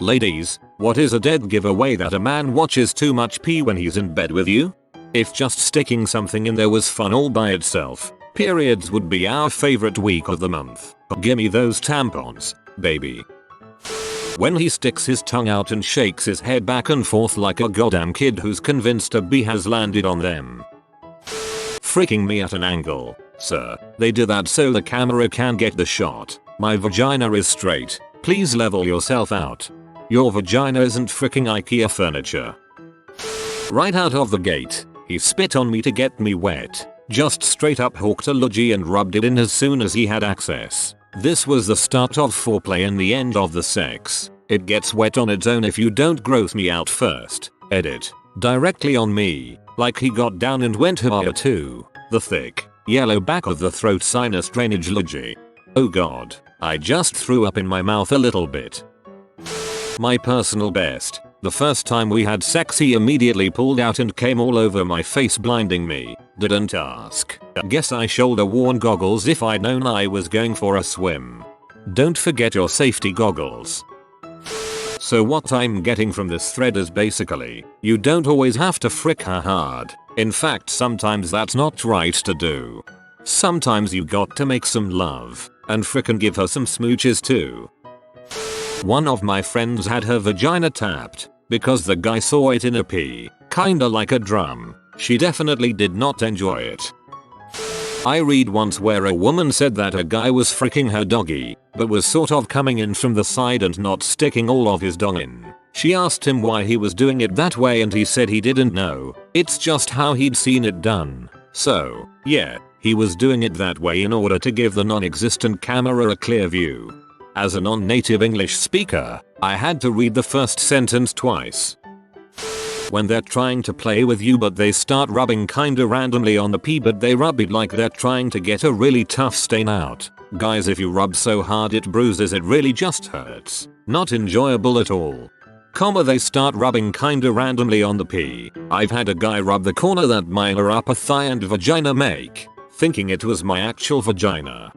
Ladies, what is a dead giveaway that a man watches too much pee when he's in bed with you? If just sticking something in there was fun all by itself, periods would be our favorite week of the month. Gimme those tampons, baby. When he sticks his tongue out and shakes his head back and forth like a goddamn kid who's convinced a bee has landed on them. Freaking me at an angle, sir. They do that so the camera can get the shot. My vagina is straight. Please level yourself out. Your vagina isn't freaking IKEA furniture. Right out of the gate, he spit on me to get me wet. Just straight up hooked a loogie and rubbed it in as soon as he had access. This was the start of foreplay and the end of the sex. It gets wet on its own if you don't gross me out first. Edit. Directly on me, like he got down and went higher too. The thick, yellow back of the throat sinus drainage loogie. Oh god, I just threw up in my mouth a little bit. My personal best. The first time we had sex he immediately pulled out and came all over my face blinding me. Didn't ask. Guess I shoulder worn goggles if I'd known I was going for a swim. Don't forget your safety goggles. So what I'm getting from this thread is basically, you don't always have to frick her hard. In fact sometimes that's not right to do. Sometimes you got to make some love, and frickin' give her some smooches too. One of my friends had her vagina tapped, because the guy saw it in a pee, kinda like a drum. She definitely did not enjoy it. I read once where a woman said that a guy was fricking her doggy, but was sort of coming in from the side and not sticking all of his dong in. She asked him why he was doing it that way and he said he didn't know, it's just how he'd seen it done. So, yeah, he was doing it that way in order to give the non-existent camera a clear view. As a non-native English speaker, I had to read the first sentence twice. When they're trying to play with you but they start rubbing kinda randomly on the pee but they rub it like they're trying to get a really tough stain out. Guys, if you rub so hard it bruises, it really just hurts. Not enjoyable at all. They start rubbing kinda randomly on the pee. I've had a guy rub the corner that my upper thigh and vagina make, thinking it was my actual vagina.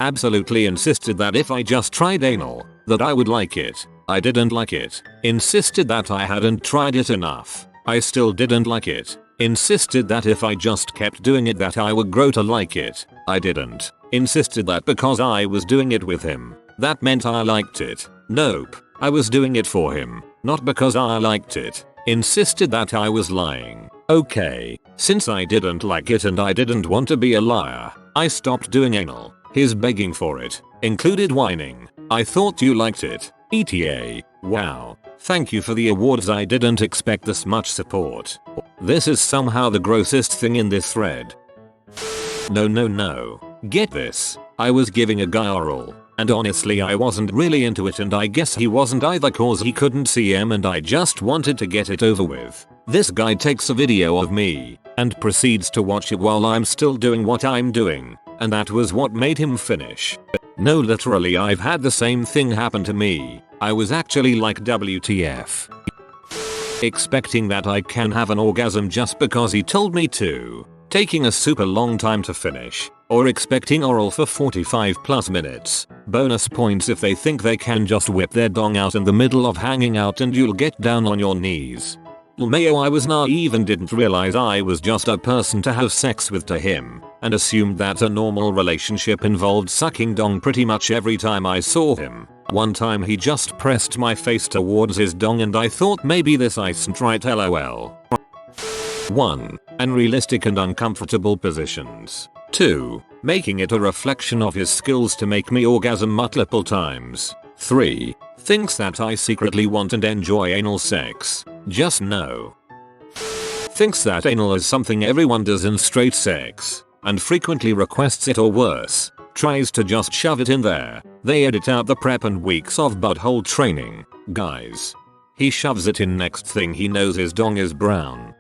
Absolutely insisted that if I just tried anal, that I would like it. I didn't like it. Insisted that I hadn't tried it enough. I still didn't like it. Insisted that if I just kept doing it that I would grow to like it. I didn't. Insisted that because I was doing it with him, that meant I liked it. Nope. I was doing it for him, not because I liked it. Insisted that I was lying. Okay. Since I didn't like it and I didn't want to be a liar, I stopped doing anal. His begging for it included whining. I thought you liked it. ETA. Wow. Thank you for the awards. I didn't expect this much support. This is somehow the grossest thing in this thread. No. Get this. I was giving a guy oral, and honestly I wasn't really into it and I guess he wasn't either cause he couldn't see him and I just wanted to get it over with. This guy takes a video of me, and proceeds to watch it while I'm still doing what I'm doing. And that was what made him finish. No, literally I've had the same thing happen to me. I was actually like WTF. Expecting that I can have an orgasm just because he told me to. Taking a super long time to finish. Or expecting oral for 45 plus minutes. Bonus points if they think they can just whip their dong out in the middle of hanging out and you'll get down on your knees. Mayo, I was naive and didn't realize I was just a person to have sex with to him, and assumed that a normal relationship involved sucking dong pretty much every time I saw him. One time he just pressed my face towards his dong and I thought maybe this isn't right, lol. 1. Unrealistic and uncomfortable positions. 2. Making it a reflection of his skills to make me orgasm multiple times. 3. Thinks that I secretly want and enjoy anal sex. Just no. Thinks that anal is something everyone does in straight sex, and frequently requests it or worse, tries to just shove it in there. They edit out the prep and weeks of butthole training. Guys. He shoves it in, next thing he knows his dong is brown.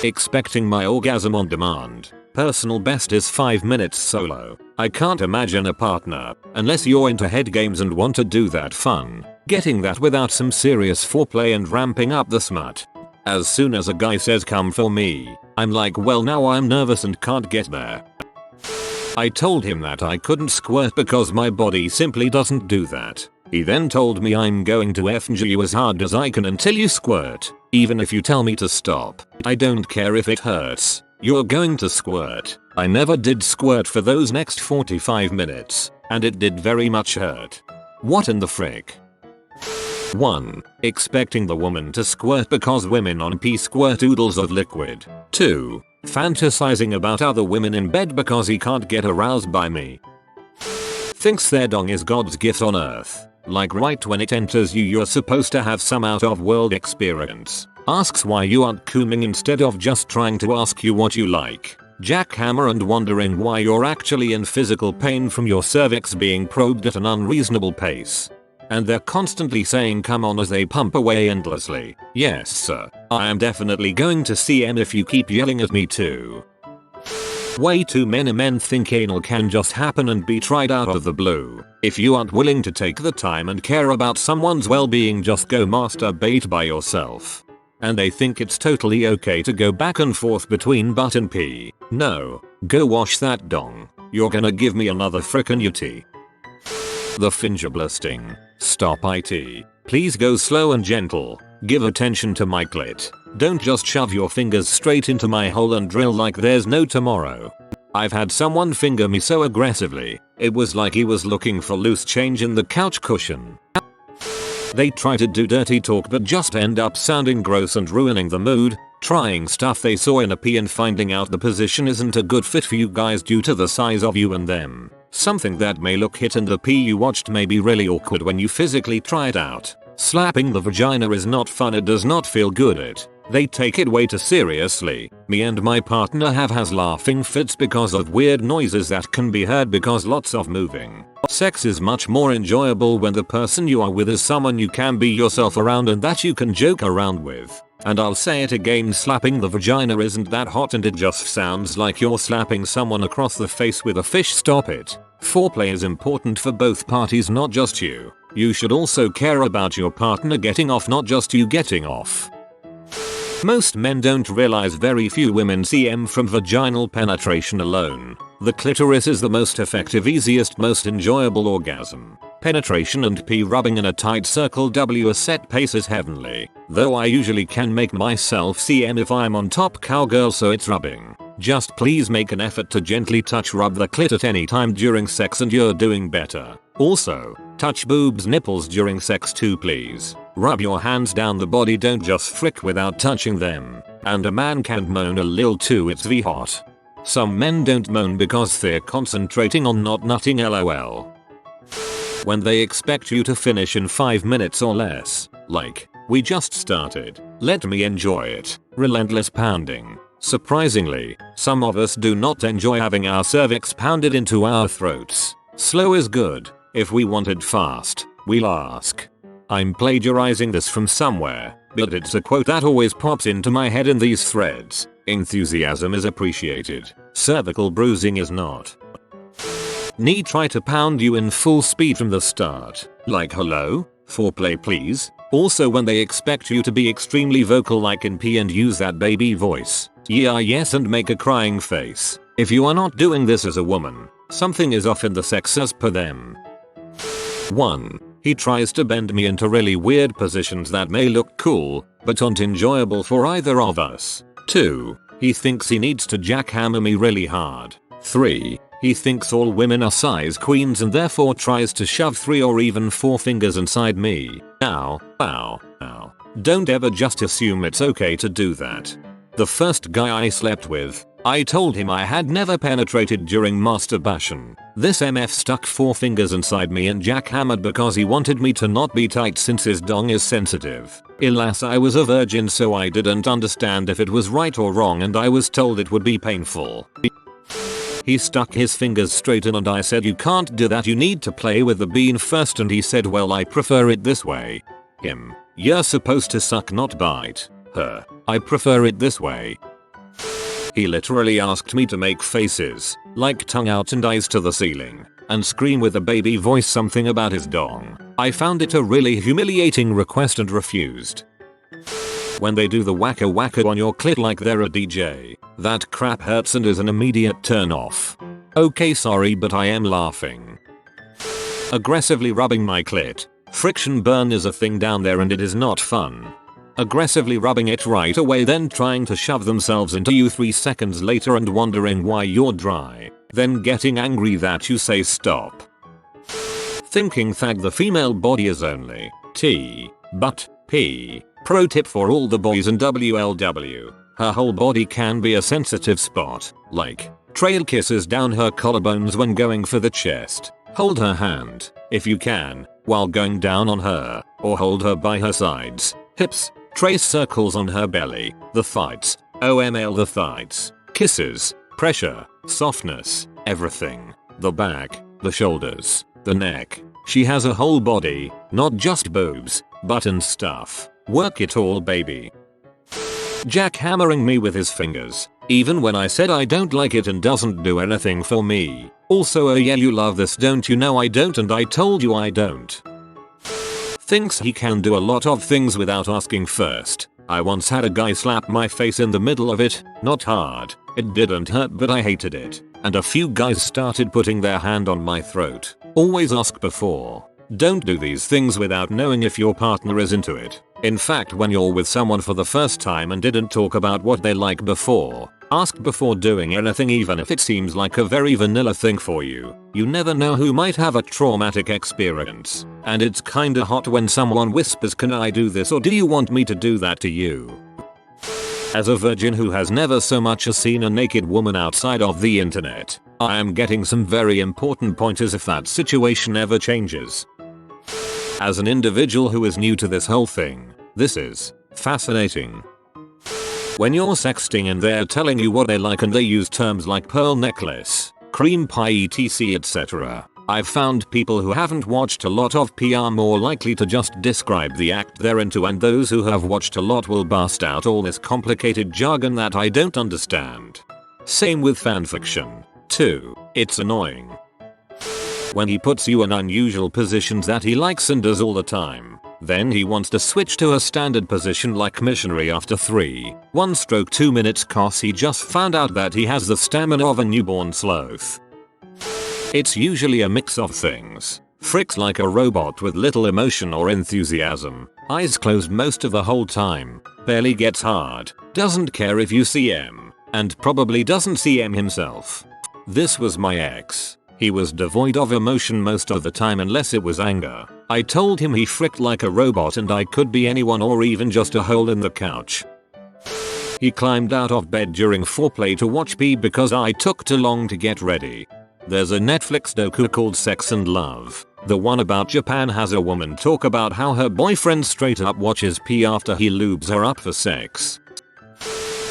Expecting my orgasm on demand. Personal best is 5 minutes solo. I can't imagine a partner, unless you're into head games and want to do that fun, getting that without some serious foreplay and ramping up the smut. As soon as a guy says come for me, I'm like, well now I'm nervous and can't get there. I told him that I couldn't squirt because my body simply doesn't do that. He then told me I'm going to FNG you as hard as I can until you squirt. Even if you tell me to stop, I don't care if it hurts. You're going to squirt. I never did squirt for those next 45 minutes, and it did very much hurt. What in the frick? 1. Expecting the woman to squirt because women on P squirt oodles of liquid. 2. Fantasizing about other women in bed because he can't get aroused by me. Thinks their dong is God's gift on earth. Like right when it enters you you're supposed to have some out of world experience. Asks why you aren't cooming instead of just trying to ask you what you like. Jackhammer and wondering why you're actually in physical pain from your cervix being probed at an unreasonable pace. And they're constantly saying come on as they pump away endlessly. Yes sir, I am definitely going to CM if you keep yelling at me too. Way too many men think anal can just happen and be tried out of the blue. If you aren't willing to take the time and care about someone's well-being, just go masturbate by yourself. And they think it's totally okay to go back and forth between butt and pee. No, go wash that dong. You're gonna give me another frickin' UT. The fingerable sting. Stop it. Please go slow and gentle. Give attention to my clit. Don't just shove your fingers straight into my hole and drill like there's no tomorrow. I've had someone finger me so aggressively, it was like he was looking for loose change in the couch cushion. They try to do dirty talk but just end up sounding gross and ruining the mood, trying stuff they saw in a pee and finding out the position isn't a good fit for you guys due to the size of you and them. Something that may look hit and the pee you watched may be really awkward when you physically try it out. Slapping the vagina is not fun, it does not feel good. They take it way too seriously. Me and my partner has laughing fits because of weird noises that can be heard because lots of moving. Sex is much more enjoyable when the person you are with is someone you can be yourself around and that you can joke around with. And I'll say it again, slapping the vagina isn't that hot and it just sounds like you're slapping someone across the face with a fish. Stop it. Foreplay is important for both parties, not just you. You should also care about your partner getting off, not just you getting off. Most men don't realize very few women CM from vaginal penetration alone. The clitoris is the most effective, easiest, most enjoyable orgasm. Penetration and pee rubbing in a tight circle W a set pace is heavenly. Though I usually can make myself CM if I'm on top cowgirl, so it's rubbing. Just please make an effort to gently touch rub the clit at any time during sex and you're doing better. Also, touch boobs, nipples during sex too please. Rub your hands down the body, don't just frick without touching them. And a man can moan a lil too, it's v hot. Some men don't moan because they're concentrating on not nutting, lol. When they expect you to finish in 5 minutes or less. Like, we just started. Let me enjoy it. Relentless pounding. Surprisingly, some of us do not enjoy having our cervix pounded into our throats. Slow is good. If we want it fast, we'll ask. I'm plagiarizing this from somewhere, but it's a quote that always pops into my head in these threads. Enthusiasm is appreciated. Cervical bruising is not. Knee try to pound you in full speed from the start. Like hello? Foreplay please? Also when they expect you to be extremely vocal like in pee and use that baby voice. Yeah yes and make a crying face. If you are not doing this as a woman, something is off in the sex as per them. 1. He tries to bend me into really weird positions that may look cool, but aren't enjoyable for either of us. 2. He thinks he needs to jackhammer me really hard. 3. He thinks all women are size queens and therefore tries to shove 3 or even 4 fingers inside me. Ow, ow, ow. Don't ever just assume it's okay to do that. The first guy I slept with, I told him I had never penetrated during masturbation. This MF stuck 4 fingers inside me and jackhammered because he wanted me to not be tight since his dong is sensitive. Alas, I was a virgin so I didn't understand if it was right or wrong and I was told it would be painful. He stuck his fingers straight in and I said you can't do that, you need to play with the bean first, and he said well I prefer it this way. Him. You're supposed to suck not bite. Her. I prefer it this way. He literally asked me to make faces, like tongue out and eyes to the ceiling, and scream with a baby voice something about his dong. I found it a really humiliating request and refused. When they do the wacka wacka on your clit like they're a DJ, that crap hurts and is an immediate turn off. Okay sorry but I am laughing. Aggressively rubbing my clit. Friction burn is a thing down there and it is not fun. Aggressively rubbing it right away, then trying to shove themselves into you 3 seconds later and wondering why you're dry, then getting angry that you say stop. Thinking that the female body is only T, but P. Pro tip for all the boys in WLW. Her whole body can be a sensitive spot, like trail kisses down her collarbones when going for the chest. Hold her hand, if you can, while going down on her, or hold her by her sides, hips, trace circles on her belly, the thighs, OML the thighs, kisses, pressure, softness, everything, the back, the shoulders, the neck. She has a whole body, not just boobs, butt and stuff. Work it all, baby. Jackhammering me with his fingers, even when I said I don't like it and doesn't do anything for me. Also, oh yeah, you love this, don't you? know I don't, and I told you I don't. Thinks he can do a lot of things without asking first. I once had a guy slap my face in the middle of it, not hard. It didn't hurt, but I hated it. And a few guys started putting their hand on my throat. Always ask before. Don't do these things without knowing if your partner is into it. In fact, when you're with someone for the first time and didn't talk about what they like before, ask before doing anything, even if it seems like a very vanilla thing for you. You never know who might have a traumatic experience. And it's kinda hot when someone whispers, "Can I do this?" or "Do you want me to do that to you?" As a virgin who has never so much as seen a naked woman outside of the internet, I am getting some very important pointers if that situation ever changes. As an individual who is new to this whole thing, this is fascinating. When you're sexting and they're telling you what they like and they use terms like pearl necklace, cream pie etc, etc. I've found people who haven't watched a lot of P are more likely to just describe the act they're into, and those who have watched a lot will bust out all this complicated jargon that I don't understand. Same with fanfiction, too. It's annoying. When he puts you in unusual positions that he likes and does all the time, then he wants to switch to a standard position like missionary after 1 stroke 2 minutes cause he just found out that he has the stamina of a newborn sloth. It's usually a mix of things. Fricks like a robot with little emotion or enthusiasm, eyes closed most of the whole time, barely gets hard, doesn't care if you CM, and probably doesn't CM himself. This was my ex. He was devoid of emotion most of the time unless it was anger. I told him he fricked like a robot and I could be anyone or even just a hole in the couch. He climbed out of bed during foreplay to watch P because I took too long to get ready. There's a Netflix docu called Sex and Love. The one about Japan has a woman talk about how her boyfriend straight up watches P after he lubes her up for sex.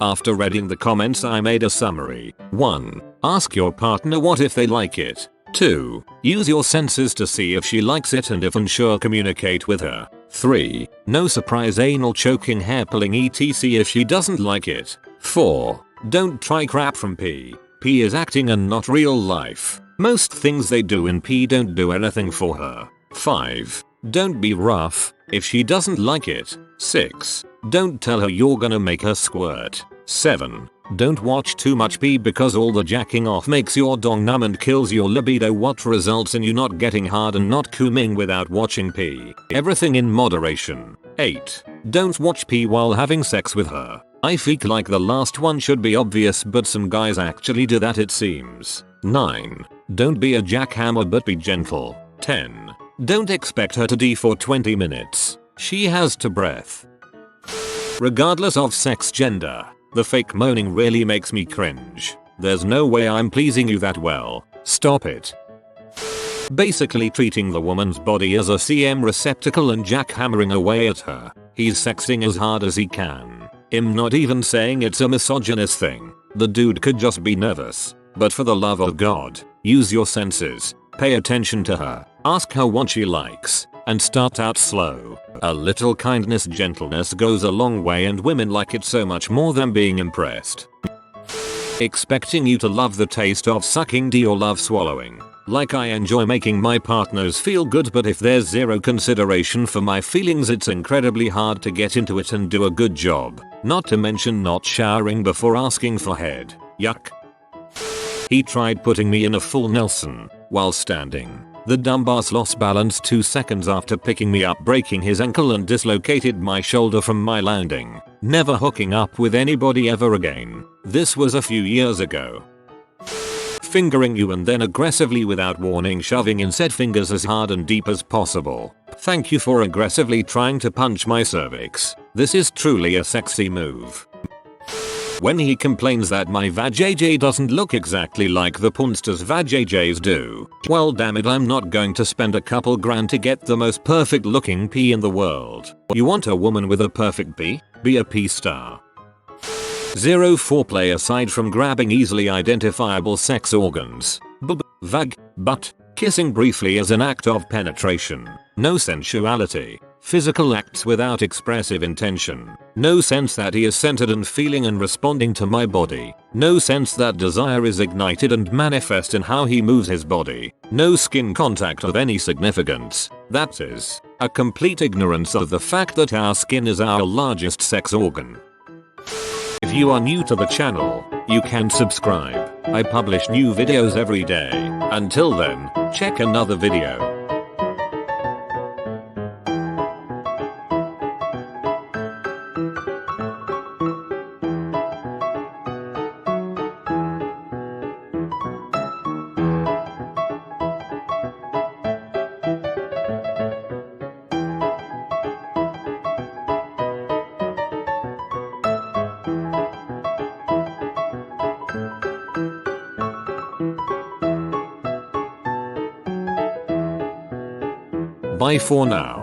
After reading the comments, I made a summary. 1. Ask your partner what if they like it. 2. Use your senses to see if she likes it, and if unsure, communicate with her. 3. No surprise anal choking, hair pulling etc if she doesn't like it. 4. Don't try crap from P. P is acting and not real life. Most things they do in P don't do anything for her. 5. Don't be rough if she doesn't like it. 6. Don't tell her you're gonna make her squirt. 7. Don't watch too much P because all the jacking off makes your dong numb and kills your libido, what results in you not getting hard and not coming without watching P. Everything in moderation. 8. Don't watch P while having sex with her. I feel like the last one should be obvious, but some guys actually do that, it seems. 9. Don't be a jackhammer but be gentle. 10. Don't expect her to D for 20 minutes. She has to breath. Regardless of sex gender, the fake moaning really makes me cringe. There's no way I'm pleasing you that well. Stop it. Basically treating the woman's body as a CM receptacle and jackhammering away at her. He's sexting as hard as he can. I'm not even saying it's a misogynist thing. The dude could just be nervous. But for the love of God, use your senses. Pay attention to her. Ask her what she likes. And start out slow. A little kindness, gentleness goes a long way, and women like it so much more than being impressed. Expecting you to love the taste of sucking D or love swallowing. Like I enjoy making my partners feel good, but if there's zero consideration for my feelings, it's incredibly hard to get into it and do a good job. Not to mention not showering before asking for head. Yuck. He tried putting me in a full Nelson while standing. The dumbass lost balance 2 seconds after picking me up, breaking his ankle and dislocated my shoulder from my landing. Never hooking up with anybody ever again. This was a few years ago. Fingering you and then aggressively without warning shoving in said fingers as hard and deep as possible. Thank you for aggressively trying to punch my cervix. This is truly a sexy move. When he complains that my vajayjay doesn't look exactly like the punster's vajayjays do. Well damn it, I'm not going to spend a couple grand to get the most perfect looking pee in the world. You want a woman with a perfect pee? Be a pee star. Zero foreplay aside from grabbing easily identifiable sex organs. Vag, butt, kissing briefly as an act of penetration. No sensuality. Physical acts without expressive intention. No sense that he is centered and feeling and responding to my body. No sense that desire is ignited and manifest in how he moves his body. No skin contact of any significance. That is, a complete ignorance of the fact that our skin is our largest sex organ. If you are new to the channel, you can subscribe. I publish new videos every day. Until then, check another video. Bye for now.